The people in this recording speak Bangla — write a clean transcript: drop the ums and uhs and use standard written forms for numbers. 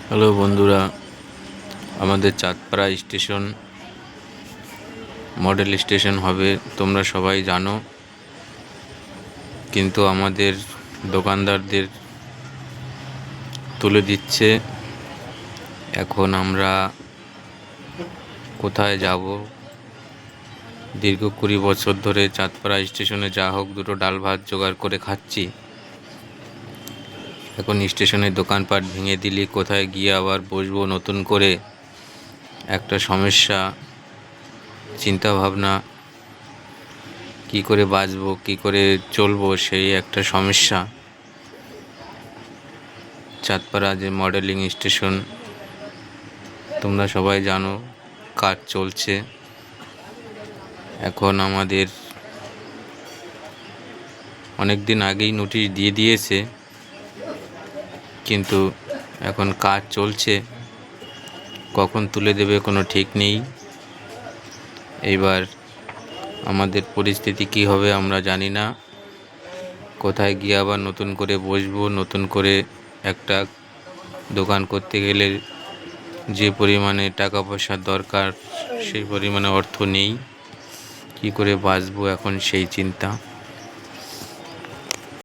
হ্যালো বন্ধুরা, আমাদের চাঁদপাড়া স্টেশন মডেল স্টেশন হবে তোমরা সবাই জানো, কিন্তু আমাদের দোকানদারদের তুলে দিচ্ছে। এখন আমরা কোথায় যাব? দীর্ঘ 20 বছর ধরে চাঁদপাড়া স্টেশনে যা হোক দুটো ডাল ভাত জোগাড় করে খাচ্ছি। এখন স্টেশনের দোকানপাট ভেঙে দিলে কোথায় গিয়ে আবার বসবো নতুন করে? একটা সমস্যা, চিন্তা ভাবনা, কি করে বাঁচবো, কি করে চলবো, সেই একটা সমস্যা। চাঁদপাড়া যে মডেলিং স্টেশন তোমরা সবাই জানো, কাজ চলছে। এখন আমাদের অনেক দিন আগেই নোটিশ দিয়ে দিয়েছে, কিন্তু এখন কাজ চলছে, কখন তুলে দেবে কোনো ঠিক নেই। এইবার আমাদের পরিস্থিতি কি হবে আমরা জানি না। কোথায় গিয়ে আবার নতুন করে বসবো? নতুন করে একটা দোকান করতে গেলে যে পরিমাণে টাকা পয়সার দরকার, সেই পরিমাণে অর্থ নেই। কি করে বাঁচবো এখন সেই চিন্তা।